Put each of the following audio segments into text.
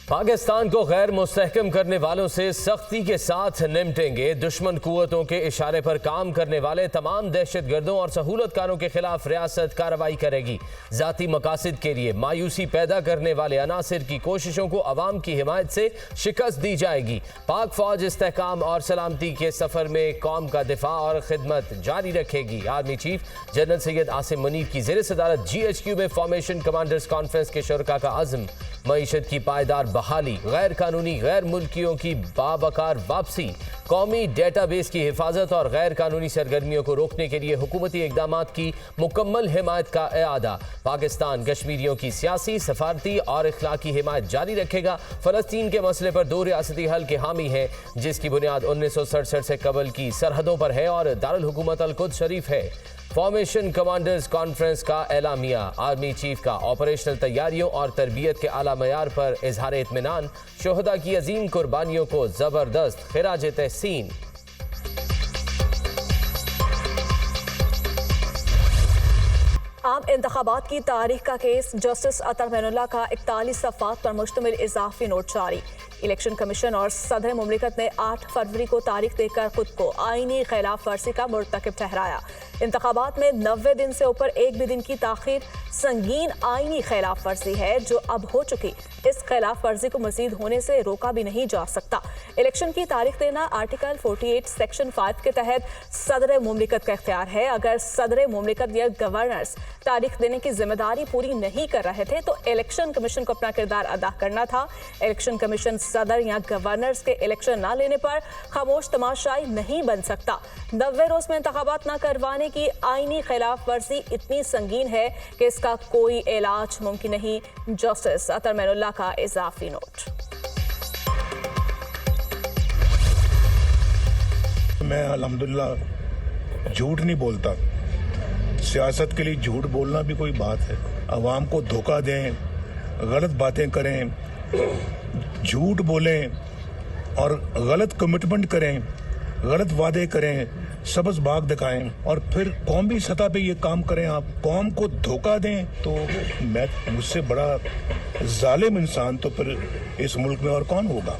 पाकिस्तान को गैर मुस्तहकम करने वालों से सख्ती के साथ निपटेंगे। दुश्मन कुव्वतों के इशारे पर काम करने वाले तमाम दहशतगर्दों और सहूलतकारों के खिलाफ रियासत कार्रवाई करेगी। जाती मकासद के लिए मायूसी पैदा करने वाले अनासिर की कोशिशों को अवाम की हिमायत से शिकस्त दी जाएगी। पाक फौज इस्तेहकाम और सलामती के सफर में कौम का दिफा और खिदमत जारी रखेगी। Army chief general Syed Asim Munir की ज़ेर सदारत GHQ में फॉर्मेशन कमांडर्स कॉन्फ्रेंस के शुरका का अज़्म। मईशत की पायदार बहाली, गैर कानूनी गैर मुल्कियों की बावकार वापसी, कौमी डेटाबेस की हिफाजत और गैर कानूनी सरगर्मियों को रोकने के लिए हुकूमती इक़दामात की मुकम्मल हिमायत का एआदा। पाकिस्तान कश्मीरियों की सियासी, सफारती और इखलाकी हिमायत जारी रखेगा। फ़लस्तीन के मसले पर दो रियासती हल के हामी है, जिसकी बुनियाद 1967 से कबल की सरहदों पर है और दारुल हुकूमत अल-कुद्स शरीफ है। फॉर्मेशन कमांडर्स कॉन्फ्रेंस का एलामिया। आर्मी चीफ का ऑपरेशनल तैयारियों और तरबियत के आला मयार पर इजहार इत्मीनान। शोहदा की अजीम कुर्बानियों को जबरदस्त खिराज तहसीन। आम इंतखाबात की तारीख का केस, जस्टिस अतर मैनुल्लाह का 41 सफ़ात पर मुश्तमिल इजाफी नोट जारी। इलेक्शन कमीशन और सदर मुमलिकत ने 8 फरवरी को तारीख देकर खुद को आईनी खिलाफ वर्जी का मुर्तकिब ठहराया। इंतखाबात में 90 दिन से ऊपर एक भी दिन की ताखीर संगीन आईनी खिलाफ वर्जी है, जो अब हो चुकी। इस खिलाफ वर्जी को मजीद होने से रोका भी नहीं जा सकता। इलेक्शन की तारीख देना आर्टिकल 48 सेक्शन 5 के तहत सदर मुमलिकत का इख्तियार है। अगर सदर मुमलिकत या गवर्नर्स तारीख देने की जिम्मेदारी पूरी नहीं कर रहे थे तो इलेक्शन कमीशन को अपना किरदार अदा करना था। इलेक्शन कमीशन सदर या गवर्नर्स के इलेक्शन ना लेने पर खामोश तमाशाई नहीं बन सकता। 90 रोज में इंतखाबात ना करवाने की आईनी खिलाफ वर्जी इतनी संगीन है कि इसका कोई इलाज मुमकिन नहीं। जस्टिस अतर मैनुल्लाह का इजाफी नोट। मैं अल्हम्दुलिल्लाह झूठ नहीं बोलता। सियासत के लिए झूठ बोलना भी कोई बात है। अवाम को धोखा दें, गलत बातें करें, झूठ बोलें और गलत कमिटमेंट करें, गलत वादे करें, सबज बाग दिखाएं और फिर कौमी सतह पे ये काम करें, आप कौम को धोखा दें, तो मैं मुझसे बड़ा जालिम इंसान तो फिर इस मुल्क में और कौन होगा।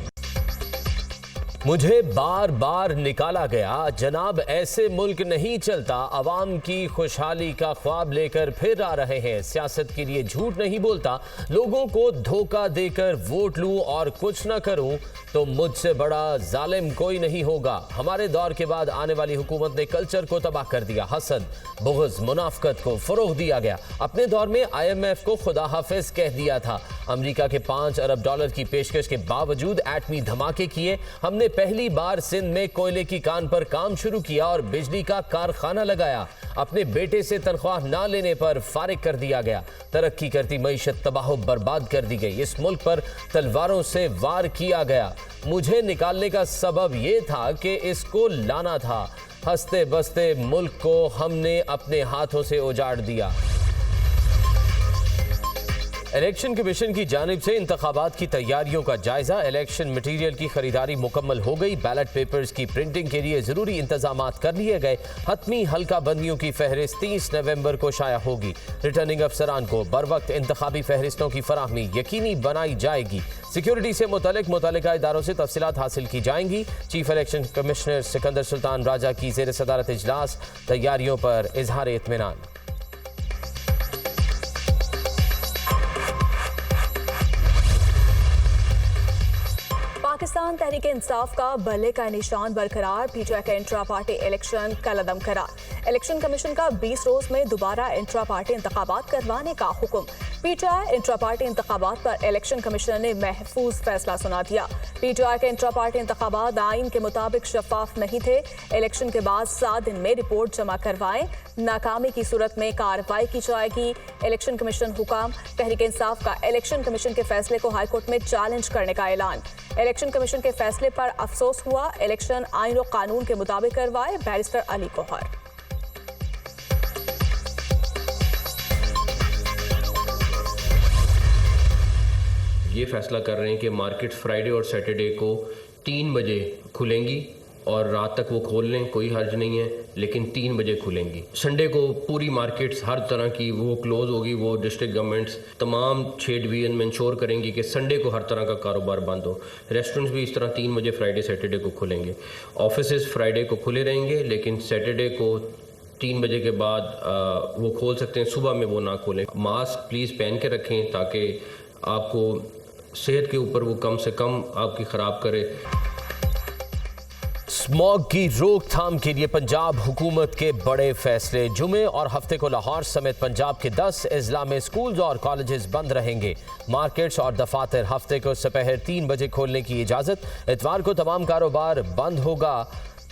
मुझे बार बार निकाला गया, जनाब ऐसे मुल्क नहीं चलता। अवाम की खुशहाली का ख्वाब लेकर फिर आ रहे हैं। सियासत के लिए झूठ नहीं बोलता, लोगों को धोखा देकर वोट लूं और कुछ न करूं तो मुझसे बड़ा जालिम कोई नहीं होगा। हमारे दौर के बाद आने वाली हुकूमत ने कल्चर को तबाह कर दिया। हसद, बुग़्ज़, मुनाफ़क़त को फ़रोग़ दिया गया। अपने दौर में IMF को खुदा हाफिज़ कह दिया था। अमेरिका के $5 अरब की पेशकश के बावजूद एटमी धमाके किए। हमने पहली बार सिंध में कोयले की कान पर काम शुरू किया और बिजली का कारखाना लगाया। अपने बेटे से तनख्वाह ना लेने पर फारिग कर दिया गया। तरक्की करती मईशत तबाह बर्बाद कर दी गई। इस मुल्क पर तलवारों से वार किया गया। मुझे निकालने का सबब यह था कि इसको लाना था। हंसते बसते मुल्क को हमने अपने हाथों से उजाड़ दिया। इलेक्शन कमीशन की जानिब से इंतखाबात की तैयारियों का जायजा। इलेक्शन मटीरियल की खरीदारी मुकम्मल हो गई। बैलेट पेपर्स की प्रिंटिंग के लिए जरूरी इंतजामात कर लिए गए। हतमी हल्का बंदियों की फहरिस्त 30 नवंबर को शाया होगी। रिटर्निंग अफसरान को बर वक्त इंतखाबी फहरिस्तों की फराहमी यकीनी बनाई जाएगी। सिक्योरिटी से मुतल्लिका इदारों से तफसीलात हासिल की जाएंगी। Chief election commissioner Sikandar Sultan Raja की ज़ेर सदारत इजलास। तैयारियों पर इजहार इत्मीनान। पाकिस्तान तहरीक इंसाफ का बल्ले का निशान बरकरार। PTI का इंट्रा पार्टी इलेक्शन कलअदम करार। इलेक्शन कमीशन का 20 रोज में दोबारा इंट्रा पार्टी इंतखाबात करवाने का हुक्म। PTI इंट्रा पार्टी इंतखाबात पर इलेक्शन कमिश्नर ने महफूज फैसला सुना दिया। PTI के इंट्रा पार्टी इंतखाबात आइन के मुताबिक शफाफ नहीं थे। इलेक्शन के बाद 7 दिन में रिपोर्ट जमा करवाएं। नाकामी की सूरत में कार्रवाई की जाएगी। इलेक्शन कमीशन हुकाम। तहरीक इंसाफ का इलेक्शन कमीशन के फैसले को हाईकोर्ट में चैलेंज करने का ऐलान। इलेक्शन कमीशन के फैसले पर अफसोस हुआ। इलेक्शन आइन और कानून के मुताबिक करवाए। बैरिस्टर अली कोहर। ये फैसला कर रहे हैं कि मार्केट फ्राइडे और सैटरडे को 3 बजे खुलेंगी और रात तक वो खोल लें, कोई हर्ज नहीं है, लेकिन 3 बजे खुलेंगी। संडे को पूरी मार्केट्स हर तरह की वो क्लोज़ होगी। वो डिस्ट्रिक्ट गवर्नमेंट्स तमाम 6 डिवीज़न में इंश्योर करेंगी कि संडे को हर तरह का कारोबार बंद हो। रेस्टोरेंट्स भी इस तरह 3 बजे फ्राइडे सैटरडे को खुलेंगे। ऑफिसेज़ फ्राइडे को खुले रहेंगे, लेकिन सैटरडे को 3 बजे के बाद वो खोल सकते हैं, सुबह में वो ना खोलें। मास्क प्लीज़ पहन के रखें ताकि आपको सेहत के ऊपर वो कम से कम आपकी ख़राब करे। स्मॉग की रोकथाम के लिए पंजाब हुकूमत के बड़े फैसले। जुमे और हफ्ते को लाहौर समेत पंजाब के 10 अजला में स्कूल्स और कॉलेजेस बंद रहेंगे। मार्केट्स और दफातर हफ्ते को दोपहर 3 बजे खोलने की इजाज़त। इतवार को तमाम कारोबार बंद होगा।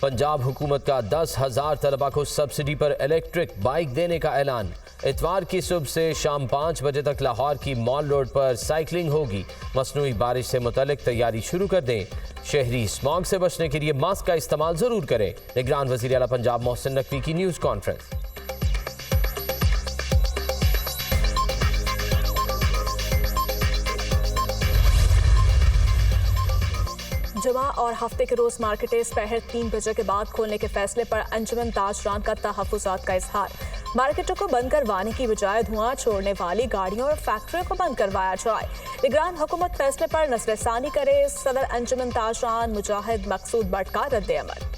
पंजाब हुकूमत का 10,000 तलबा को सब्सिडी पर इलेक्ट्रिक बाइक देने का ऐलान। इतवार की सुबह से शाम 5 बजे तक लाहौर की मॉल रोड पर साइकिलिंग होगी। मसनूई बारिश से मुतालिक तैयारी शुरू कर दें। शहरी स्मॉग से बचने के लिए मास्क का इस्तेमाल जरूर करें। निगरान वज़ीर आला पंजाब मोहसिन नकवी की न्यूज़ कॉन्फ्रेंस। जुमा और हफ्ते के रोज मार्केटें दोपहर 3 बजे के बाद खोलने के फैसले पर अंजुमन ताजरान का तहफ़्फ़ुज़ात का इजहार। मार्केटों को बंद करवाने की बजाय धुआं छोड़ने वाली गाड़ियों और फैक्ट्रियों को बंद करवाया जाए। निगरान हुकूमत फैसले पर नज़रसानी करे। सदर अंजुमन ताजरान मुजाहिद मकसूद बट का रद्द-ए-अमल।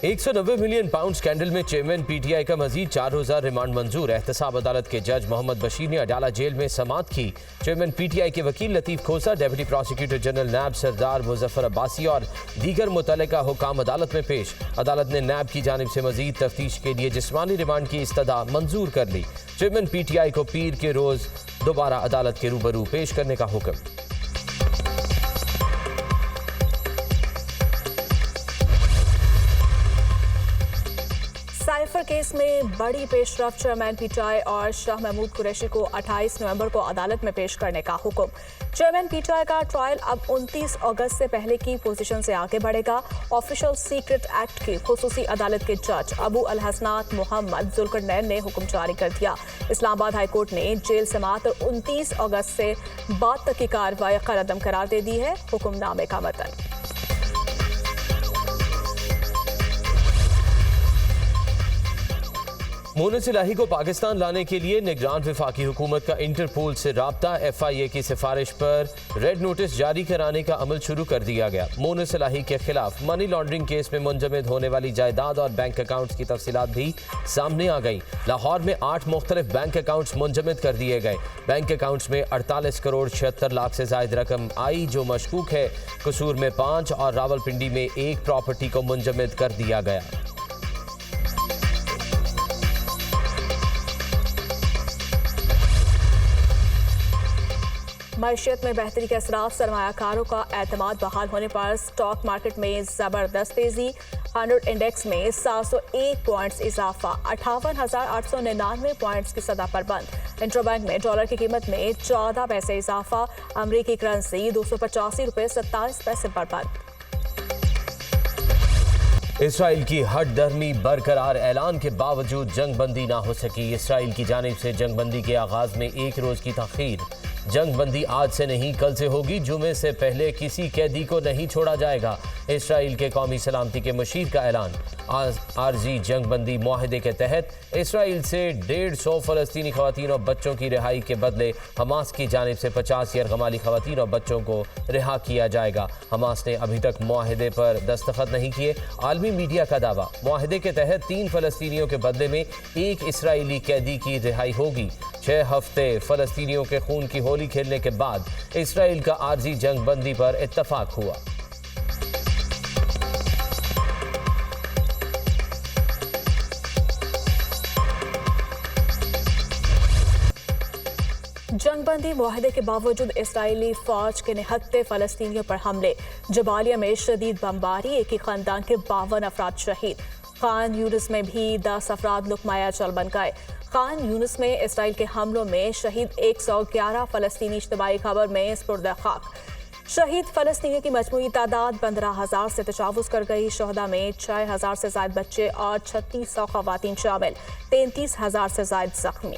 190 मिलियन पाउंड स्कैंडल में चेयरमैन पीटीआई का मजीद 4 रोज़ा रिमांड मंजूर। एहतसाब अदालत के जज मोहम्मद बशीर ने अडाला जेल में समाअत की। चेयरमैन पीटीआई के वकील लतीफ़ खोसा, डेप्यूटी प्रोसिक्यूटर जनरल नैब सरदार मुजफ्फर अब्बासी और दीगर मुतल्लिका हुकाम अदालत में पेश। अदालत ने नैब की जानिब से मजीद तफ्तीश के लिए जिस्मानी रिमांड की इस्तदा मंजूर कर ली। चेयरमैन पीटीआई को पीर के रोज़ दोबारा अदालत के रूबरू पेश करने का हुक्म। साइफर केस में बड़ी पेशरफ। चेयरमैन पीटीआई और शाह महमूद कुरैशी को 28 नवंबर को अदालत में पेश करने का हुक्म। चेयरमैन पीटीआई का ट्रायल अब 29 अगस्त से पहले की पोजीशन से आगे बढ़ेगा। ऑफिशियल सीक्रेट एक्ट की खुसूसी अदालत के जज अबू अल हसनात मोहम्मद जुल्करनैन ने हुक्म जारी कर दिया। इस्लामाबाद हाई कोर्ट ने जेल समाअत और 29 अगस्त से बाद तक की कार्रवाई कलअदम करार दे दी है। हुक्मनामे का मतन। मोनस इलाही को पाकिस्तान लाने के लिए निगरान वफाकी हुकूमत का इंटरपोल से राब्ता। FIA की सिफारिश पर रेड नोटिस जारी कराने का अमल शुरू कर दिया गया। मोनस इलाही के खिलाफ मनी लॉन्ड्रिंग केस में मुंजमद होने वाली जायदाद और बैंक अकाउंट्स की तफसीलात भी सामने आ गई। लाहौर में 8 मुख्तलिफ बैंक अकाउंट्स मुंजमद कर दिए गए। बैंक अकाउंट्स में 48 करोड़ 76 लाख से जायद रकम आई जो मशकूक है। कसूर में 5 और रावलपिंडी में 1 प्रॉपर्टी को मुंजमद कर दिया गया। मईशत में बेहतरी के असरात। सरमायाकारों का एतमाद बहाल होने पर स्टॉक मार्केट में ज़बरदस्त तेजी। 100 इंडेक्स में 701 पॉइंट्स इजाफा। 58,899 पॉइंट्स की सतह पर बंद। इंटरबैंक में डॉलर की कीमत में 14 पैसे इजाफा। अमरीकी करेंसी 285 रुपये 27 पैसे पर बंद। इसराइल की हट धर्मी बरकरार। ऐलान के बावजूद जंग बंदी ना हो सकी। इसराइल की जानिब से जंग बंदी के आगाज में 1 रोज की तखीर। जंग बंदी आज से नहीं कल से होगी। जुमे से पहले किसी कैदी को नहीं छोड़ा जाएगा। इसराइल के कौमी सलामती के मुशीर का ऐलान। आरजी जंग बंदी मुआहदे के तहत इसराइल से 150 फ़लस्तीनी ख़वातीन और बच्चों की रिहाई के बदले हमास की जानिब से 50 यरगमाली ख़वातीन और बच्चों को रिहा किया जाएगा। हमास ने अभी तक मुआहदे पर दस्तखत नहीं किए। आलमी मीडिया का दावा, मुआहदे के तहत 3 फ़लस्तीनियों के बदले में 1 इसराइली कैदी की रिहाई होगी। 6 हफ्ते फ़लस्तीनियों के खून की होली खेलने के बाद इसराइल का आरजी जंग बंदी पर इत्तफाक हुआ। जंगबंदी मुआहदे के बावजूद इसराइली फौज के निहत्ते फ़लस्तीनियों पर हमले। जबालिया में शदीद बमबारी। एक ही खानदान के 52 अफराद शहीद। खान यूनिस में भी 10 अफराद लुकमाया चल बन गए। खान यूनिस में इसराइल के हमलों में शहीद 111 फ़लस्तीनी इज्तिमाई खबर में स्पुर्द खाक। शहीद फ़लस्तीनियों की मजमूई तादाद 15,000 से तजावुज़ कर गई। शहदा में 6,000 से ज़ायद बच्चे और 3600 ख़वातीन शामिल। 33,000 से ज़ायद ज़ख्मी।